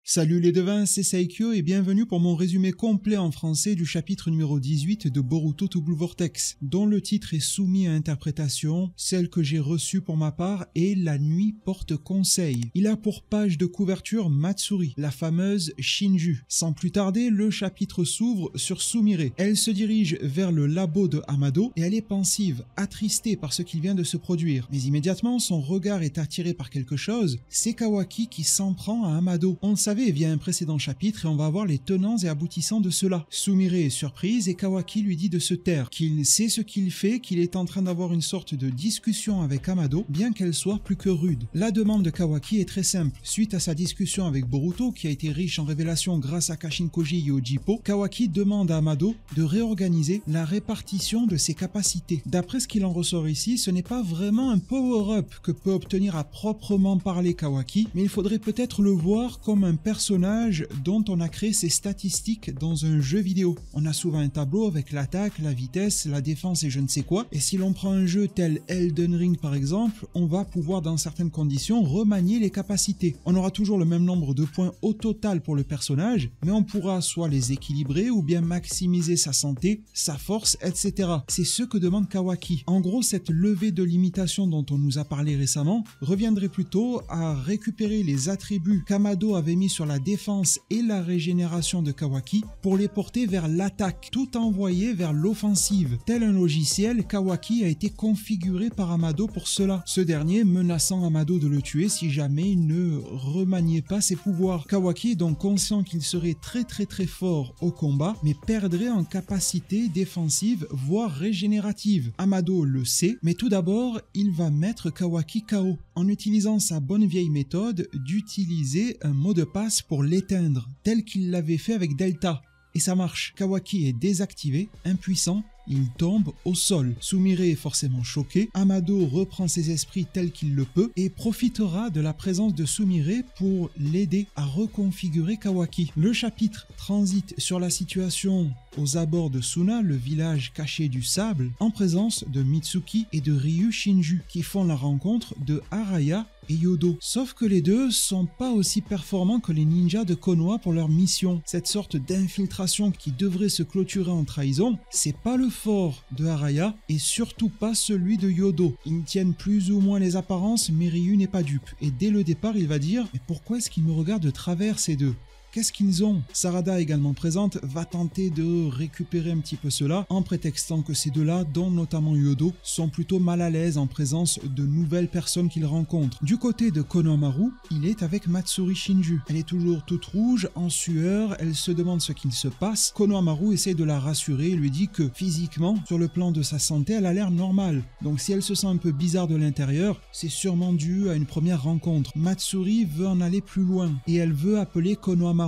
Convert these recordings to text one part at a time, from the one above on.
Salut les devins, c'est Saikyo et bienvenue pour mon résumé complet en français du chapitre numéro 18 de Boruto to Blue Vortex, dont le titre est soumis à interprétation, celle que j'ai reçue pour ma part est La nuit porte conseil. Il a pour page de couverture Matsuri, la fameuse Shinju. Sans plus tarder, le chapitre s'ouvre sur Sumire. Elle se dirige vers le labo de Amado et elle est pensive, attristée par ce qui vient de se produire. Mais immédiatement, son regard est attiré par quelque chose, c'est Kawaki qui s'en prend à Amado. On le savait via un précédent chapitre et on va voir les tenants et aboutissants de cela. Sumire est surprise et Kawaki lui dit de se taire, qu'il sait ce qu'il fait, qu'il est en train d'avoir une sorte de discussion avec Amado, bien qu'elle soit plus que rude. La demande de Kawaki est très simple. Suite à sa discussion avec Boruto, qui a été riche en révélations grâce à Kashinkoji et au Jippo, Kawaki demande à Amado de réorganiser la répartition de ses capacités. D'après ce qu'il en ressort ici, ce n'est pas vraiment un power-up que peut obtenir à proprement parler Kawaki, mais il faudrait peut-être le voir comme un personnage dont on a créé ses statistiques dans un jeu vidéo. On a souvent un tableau avec l'attaque, la vitesse, la défense et je ne sais quoi, et si l'on prend un jeu tel Elden Ring par exemple, on va pouvoir dans certaines conditions remanier les capacités. On aura toujours le même nombre de points au total pour le personnage, mais on pourra soit les équilibrer ou bien maximiser sa santé, sa force, etc. C'est ce que demande Kawaki. En gros, cette levée de limitation dont on nous a parlé récemment reviendrait plutôt à récupérer les attributs qu'Amado avait mis sur la défense et la régénération de Kawaki pour les porter vers l'attaque, tout envoyé vers l'offensive. Tel un logiciel, Kawaki a été configuré par Amado pour cela, ce dernier menaçant Amado de le tuer si jamais il ne remaniait pas ses pouvoirs. Kawaki est donc conscient qu'il serait très fort au combat, mais perdrait en capacité défensive, voire régénérative. Amado le sait, mais tout d'abord, il va mettre Kawaki KO, en utilisant sa bonne vieille méthode d'utiliser un mot de passe pour l'éteindre, tel qu'il l'avait fait avec Delta. Et ça marche. Kawaki est désactivé, impuissant, il tombe au sol. Sumire est forcément choqué, Amado reprend ses esprits tel qu'il le peut et profitera de la présence de Sumire pour l'aider à reconfigurer Kawaki. Le chapitre transite sur la situation aux abords de Suna, le village caché du sable, en présence de Mitsuki et de Ryu Shinju, qui font la rencontre de Araya et Yodo. Sauf que les deux sont pas aussi performants que les ninjas de Konoha pour leur mission. Cette sorte d'infiltration qui devrait se clôturer en trahison, c'est pas le fort de Araya et surtout pas celui de Yodo. Ils tiennent plus ou moins les apparences, mais Ryu n'est pas dupe. Et dès le départ, il va dire « Mais pourquoi est-ce qu'ils me regardent de travers ces deux ?» Qu'est-ce qu'ils ont? Sarada, également présente, va tenter de récupérer un petit peu cela en prétextant que ces deux-là, dont notamment Yodo, sont plutôt mal à l'aise en présence de nouvelles personnes qu'ils rencontrent. Du côté de Konohamaru, il est avec Matsuri Shinju. Elle est toujours toute rouge, en sueur, elle se demande ce qu'il se passe. Konohamaru essaie de la rassurer et lui dit que physiquement, sur le plan de sa santé, elle a l'air normale. Donc si elle se sent un peu bizarre de l'intérieur, c'est sûrement dû à une première rencontre. Matsuri veut en aller plus loin et elle veut appeler Konohamaru-chan.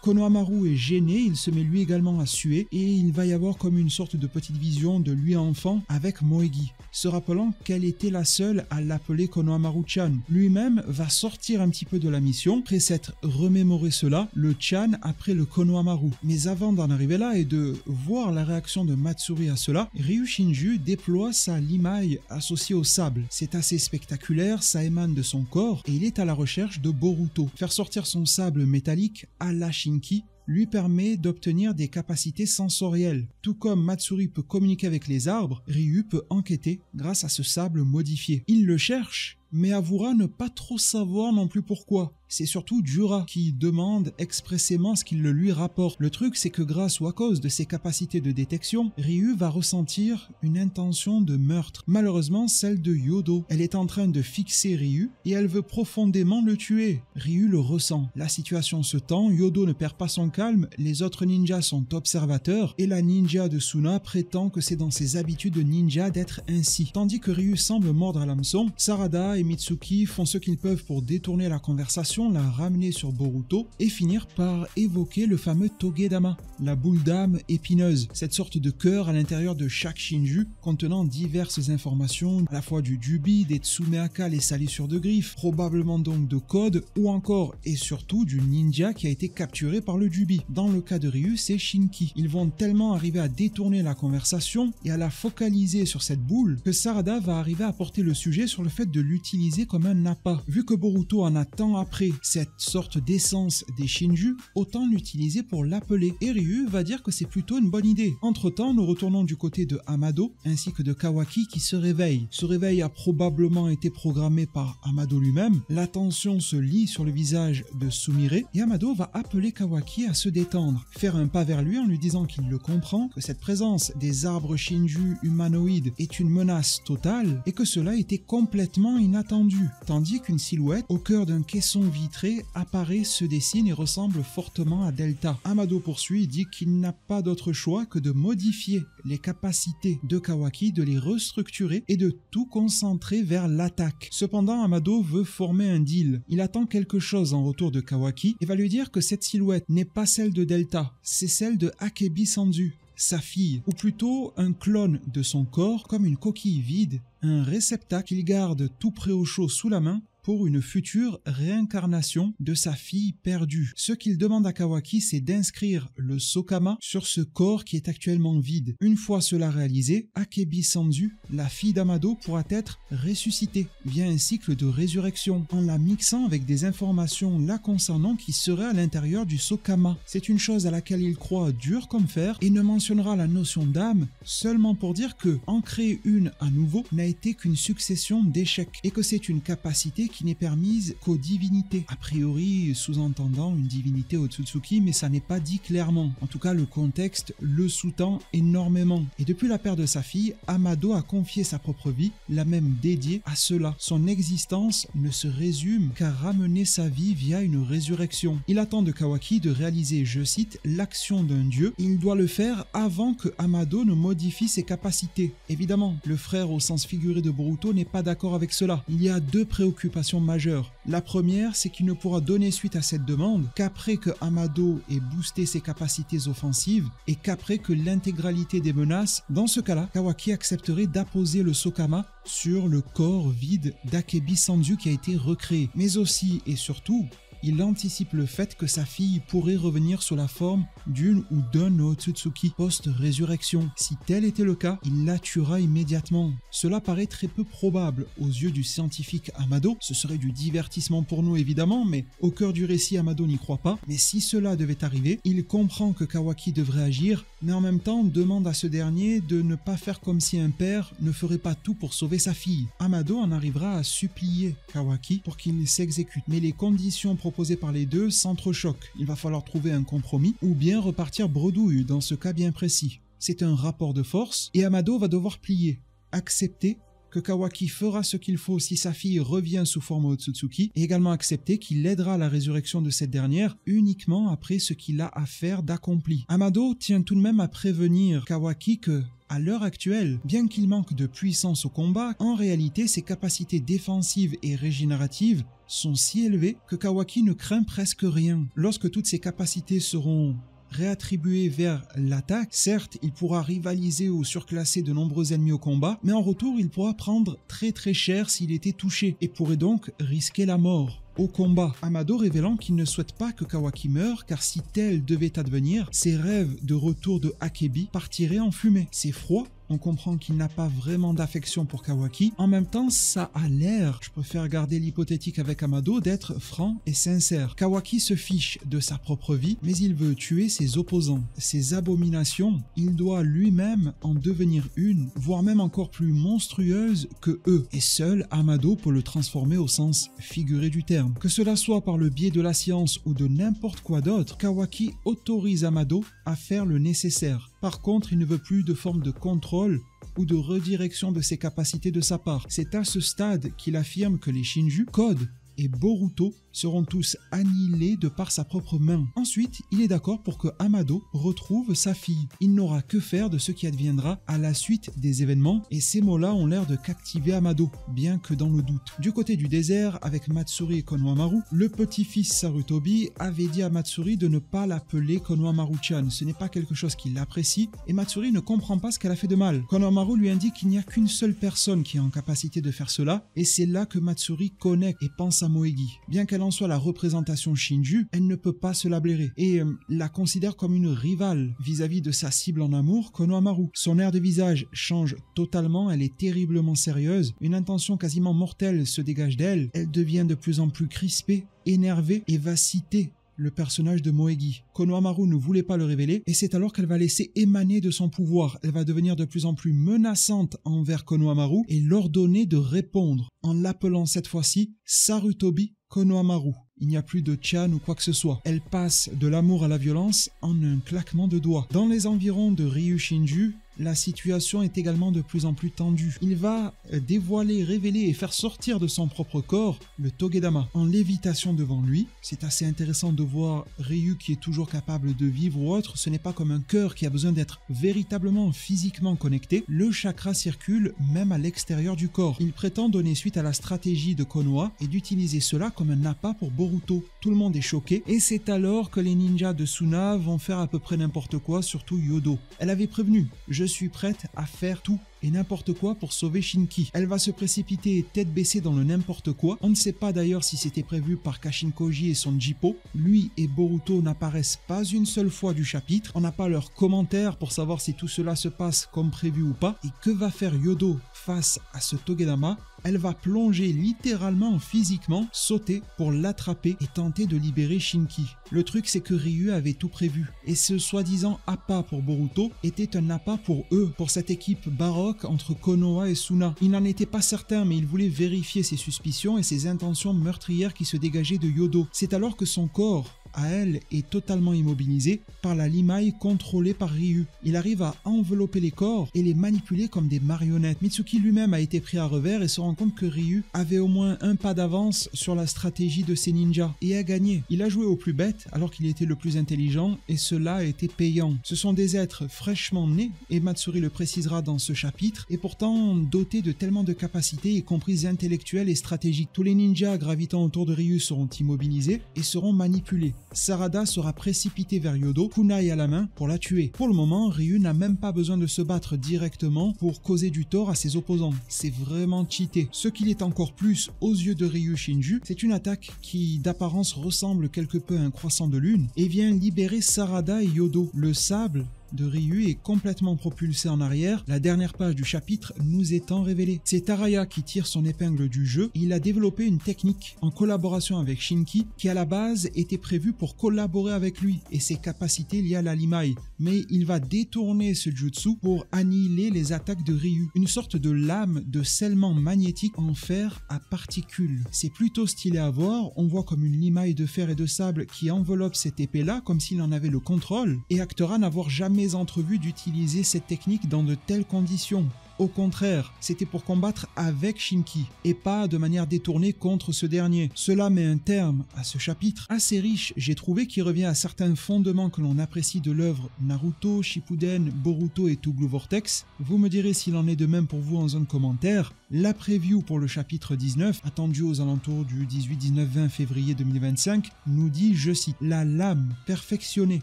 Konohamaru est gêné, il se met lui également à suer et il va y avoir comme une sorte de petite vision de lui enfant avec Moegi, se rappelant qu'elle était la seule à l'appeler Konohamaru-chan. Lui-même va sortir un petit peu de la mission, après s'être remémoré cela, le Chan après le Konohamaru. Mais avant d'en arriver là et de voir la réaction de Matsuri à cela, Ryu Shinju déploie sa limaille associée au sable. C'est assez spectaculaire, ça émane de son corps et il est à la recherche de Boruto. Faire sortir son sable métallique à la Shinki lui permet d'obtenir des capacités sensorielles. Tout comme Matsuri peut communiquer avec les arbres, Ryu peut enquêter grâce à ce sable modifié. Il le cherche, mais avouera ne pas trop savoir non plus pourquoi. C'est surtout Jura qui demande expressément ce qu'il le lui rapporte. Le truc, c'est que grâce ou à cause de ses capacités de détection, Ryu va ressentir une intention de meurtre. Malheureusement, celle de Yodo. Elle est en train de fixer Ryu et elle veut profondément le tuer. Ryu le ressent. La situation se tend, Yodo ne perd pas son calme, les autres ninjas sont observateurs et la ninja de Suna prétend que c'est dans ses habitudes de ninja d'être ainsi. Tandis que Ryu semble mordre à l'hameçon, Sarada et Mitsuki font ce qu'ils peuvent pour détourner la conversation, la ramener sur Boruto et finir par évoquer le fameux Togedama, la boule d'âme épineuse, cette sorte de cœur à l'intérieur de chaque Shinju contenant diverses informations à la fois du Jubi, des Tsumeaka, les salissures de griffes, probablement donc de code ou encore et surtout du ninja qui a été capturé par le Jubi. Dans le cas de Ryu, c'est Shinki. Ils vont tellement arriver à détourner la conversation et à la focaliser sur cette boule que Sarada va arriver à porter le sujet sur le fait de l'utiliser comme un appât. Vu que Boruto en a tant appris sucré, cette sorte d'essence des Shinju, autant l'utiliser pour l'appeler. Et Ryu va dire que c'est plutôt une bonne idée. Entre-temps, nous retournons du côté de Amado ainsi que de Kawaki qui se réveille. Ce réveil a probablement été programmé par Amado lui-même. La tension se lit sur le visage de Sumire et Amado va appeler Kawaki à se détendre, faire un pas vers lui en lui disant qu'il le comprend, que cette présence des arbres Shinju humanoïdes est une menace totale et que cela était complètement inattendu, tandis qu'une silhouette au cœur d'un caisson vitré apparaît, se dessine et ressemble fortement à Delta. Amado poursuit et dit qu'il n'a pas d'autre choix que de modifier les capacités de Kawaki, de les restructurer et de tout concentrer vers l'attaque. Cependant, Amado veut former un deal. Il attend quelque chose en retour de Kawaki et va lui dire que cette silhouette n'est pas celle de Delta, c'est celle de Akebi Sanzu, sa fille, ou plutôt un clone de son corps comme une coquille vide, un réceptacle qu'il garde tout près au chaud sous la main pour une future réincarnation de sa fille perdue. Ce qu'il demande à Kawaki, c'est d'inscrire le Sokama sur ce corps qui est actuellement vide. Une fois cela réalisé, Akebi Sanzu, la fille d'Amado, pourra être ressuscitée via un cycle de résurrection en la mixant avec des informations la concernant qui seraient à l'intérieur du Sokama. C'est une chose à laquelle il croit dur comme fer et ne mentionnera la notion d'âme seulement pour dire que en créer une à nouveau n'a été qu'une succession d'échecs et que c'est une capacité qui n'est permise qu'aux divinités. A priori, sous-entendant une divinité Otsutsuki, mais ça n'est pas dit clairement. En tout cas, le contexte le sous-tend énormément. Et depuis la perte de sa fille, Amado a confié sa propre vie, l'a même dédiée à cela. Son existence ne se résume qu'à ramener sa vie via une résurrection. Il attend de Kawaki de réaliser, je cite, l'action d'un dieu. Il doit le faire avant que Amado ne modifie ses capacités. Évidemment, le frère au sens figuré de Boruto n'est pas d'accord avec cela. Il y a deux préoccupations majeure. La première, c'est qu'il ne pourra donner suite à cette demande qu'après que Amado ait boosté ses capacités offensives et qu'après que l'intégralité des menaces. Dans ce cas-là, Kawaki accepterait d'apposer le Sokama sur le corps vide d'Akebi Sanzu qui a été recréé. Mais aussi et surtout, il anticipe le fait que sa fille pourrait revenir sous la forme d'une ou d'un Otsutsuki post-résurrection. Si tel était le cas, il la tuera immédiatement. Cela paraît très peu probable aux yeux du scientifique Amado. Ce serait du divertissement pour nous évidemment, mais au cœur du récit, Amado n'y croit pas. Mais si cela devait arriver, il comprend que Kawaki devrait agir, mais en même temps demande à ce dernier de ne pas faire comme si un père ne ferait pas tout pour sauver sa fille. Amado en arrivera à supplier Kawaki pour qu'il s'exécute, mais les conditions proposées par les deux s'entrechoquent. Il va falloir trouver un compromis ou bien repartir bredouille dans ce cas bien précis. C'est un rapport de force et Amado va devoir plier, accepter que Kawaki fera ce qu'il faut si sa fille revient sous forme Otsutsuki et également accepter qu'il l'aidera à la résurrection de cette dernière uniquement après ce qu'il a à faire d'accompli. Amado tient tout de même à prévenir Kawaki que à l'heure actuelle, bien qu'il manque de puissance au combat, en réalité ses capacités défensives et régénératives sont si élevées que Kawaki ne craint presque rien. Lorsque toutes ces capacités seront réattribué vers l'attaque, certes, il pourra rivaliser ou surclasser de nombreux ennemis au combat, mais en retour, il pourra prendre très cher s'il était touché et pourrait donc risquer la mort au combat. Amado révélant qu'il ne souhaite pas que Kawaki meure car si tel devait advenir, ses rêves de retour de Akebi partiraient en fumée. C'est froid. On comprend qu'il n'a pas vraiment d'affection pour Kawaki. En même temps, ça a l'air, je préfère garder l'hypothétique avec Amado, d'être franc et sincère. Kawaki se fiche de sa propre vie, mais il veut tuer ses opposants. Ses abominations, il doit lui-même en devenir une, voire même encore plus monstrueuse que eux. Et seul Amado peut le transformer au sens figuré du terme. Que cela soit par le biais de la science ou de n'importe quoi d'autre, Kawaki autorise Amado à faire le nécessaire. Par contre, il ne veut plus de forme de contrôle ou de redirection de ses capacités de sa part. C'est à ce stade qu'il affirme que les Shinju, Code et Boruto seront tous annihilés de par sa propre main. Ensuite, il est d'accord pour que Amado retrouve sa fille. Il n'aura que faire de ce qui adviendra à la suite des événements et ces mots-là ont l'air de captiver Amado, bien que dans le doute. Du côté du désert, avec Matsuri et Konohamaru, le petit-fils Sarutobi avait dit à Matsuri de ne pas l'appeler Konohamaru-chan. Ce n'est pas quelque chose qu'il apprécie et Matsuri ne comprend pas ce qu'elle a fait de mal. Konohamaru lui indique qu'il n'y a qu'une seule personne qui est en capacité de faire cela et c'est là que Matsuri connecte et pense à Moegi. Bien qu'elle en soit la représentation Shinju, elle ne peut pas se la blairer et la considère comme une rivale vis-à-vis de sa cible en amour, Konohamaru. Son air de visage change totalement, elle est terriblement sérieuse, une intention quasiment mortelle se dégage d'elle, elle devient de plus en plus crispée, énervée et va citer le personnage de Moegi. Konohamaru ne voulait pas le révéler et c'est alors qu'elle va laisser émaner de son pouvoir. Elle va devenir de plus en plus menaçante envers Konohamaru et l'ordonner de répondre en l'appelant cette fois-ci Sarutobi Konohamaru. Il n'y a plus de Chan ou quoi que ce soit. Elle passe de l'amour à la violence en un claquement de doigts. Dans les environs de Ryu Shinju, la situation est également de plus en plus tendue. Il va dévoiler, révéler et faire sortir de son propre corps le Togedama en lévitation devant lui. C'est assez intéressant de voir Ryu qui est toujours capable de vivre ou autre. Ce n'est pas comme un cœur qui a besoin d'être véritablement physiquement connecté. Le chakra circule même à l'extérieur du corps. Il prétend donner suite à la stratégie de Konoha et d'utiliser cela comme un appât pour Boruto. Tout le monde est choqué et c'est alors que les ninjas de Suna vont faire à peu près n'importe quoi, surtout Yodo. Elle avait prévenu, je suis prête à faire tout et n'importe quoi pour sauver Shinki. Elle va se précipiter tête baissée dans le n'importe quoi. On ne sait pas d'ailleurs si c'était prévu par Kashin Koji et son Jippo. Lui et Boruto n'apparaissent pas une seule fois du chapitre. On n'a pas leurs commentaires pour savoir si tout cela se passe comme prévu ou pas. Et que va faire Yodo face à ce Togedama? Elle va plonger littéralement physiquement, sauter pour l'attraper et tenter de libérer Shinki. Le truc c'est que Ryu avait tout prévu et ce soi-disant appât pour Boruto était un appât pour eux, pour cette équipe baroque entre Konoha et Suna. Il n'en était pas certain mais il voulait vérifier ses suspicions et ses intentions meurtrières qui se dégageaient de Yodo. C'est alors que son corps à elle est totalement immobilisé par la limaille contrôlée par Ryu. Il arrive à envelopper les corps et les manipuler comme des marionnettes. Mitsuki lui-même a été pris à revers et se rend compte que Ryu avait au moins un pas d'avance sur la stratégie de ses ninjas et a gagné. Il a joué au plus bête alors qu'il était le plus intelligent et cela a été payant. Ce sont des êtres fraîchement nés et Matsuri le précisera dans ce chapitre et pourtant dotés de tellement de capacités y compris intellectuelles et stratégiques. Tous les ninjas gravitant autour de Ryu seront immobilisés et seront manipulés. Sarada sera précipité vers Yodo, kunai à la main, pour la tuer. Pour le moment, Ryu n'a même pas besoin de se battre directement pour causer du tort à ses opposants. C'est vraiment cheaté. Ce qu'il est encore plus aux yeux de Ryu Shinju, c'est une attaque qui d'apparence ressemble quelque peu à un croissant de lune et vient libérer Sarada et Yodo. Le sable de Ryu est complètement propulsé en arrière, la dernière page du chapitre nous étant révélée. C'est Taraya qui tire son épingle du jeu et il a développé une technique en collaboration avec Shinki qui à la base était prévue pour collaborer avec lui et ses capacités liées à la limaille. Mais il va détourner ce jutsu pour annihiler les attaques de Ryu. Une sorte de lame de scellement magnétique en fer à particules. C'est plutôt stylé à voir, on voit comme une limaille de fer et de sable qui enveloppe cette épée-là comme s'il en avait le contrôle et Actera n'avoir jamais entrevu d'utiliser cette technique dans de telles conditions. Au contraire, c'était pour combattre avec Shinki et pas de manière détournée contre ce dernier. Cela met un terme à ce chapitre assez riche, j'ai trouvé, qui revient à certains fondements que l'on apprécie de l'œuvre Naruto, Shippuden, Boruto et To Blue Vortex. Vous me direz s'il en est de même pour vous en zone commentaire. La preview pour le chapitre 19, attendue aux alentours du 18, 19, 20 février 2025, nous dit, je cite, « La lame perfectionnée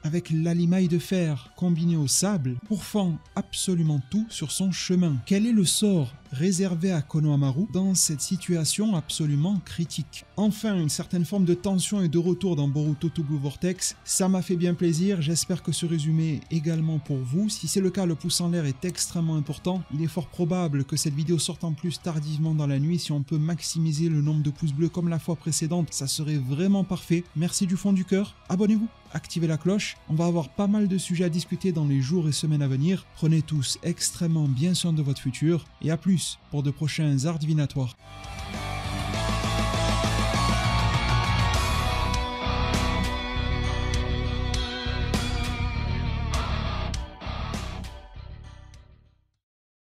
avec la limaille de fer combinée au sable pourfend absolument tout sur son chemin. » Quel est le sort réservé à Konohamaru dans cette situation absolument critique? Enfin, une certaine forme de tension et de retour dans Boruto To Blue Vortex, ça m'a fait bien plaisir, j'espère que ce résumé est également pour vous. Si c'est le cas, le pouce en l'air est extrêmement important. Il est fort probable que cette vidéo sorte en plus tardivement dans la nuit. Si on peut maximiser le nombre de pouces bleus comme la fois précédente, ça serait vraiment parfait. Merci du fond du cœur, abonnez-vous, activez la cloche, on va avoir pas mal de sujets à discuter dans les jours et semaines à venir. Prenez tous extrêmement bien soin de votre futur et à plus pour de prochains arts divinatoires.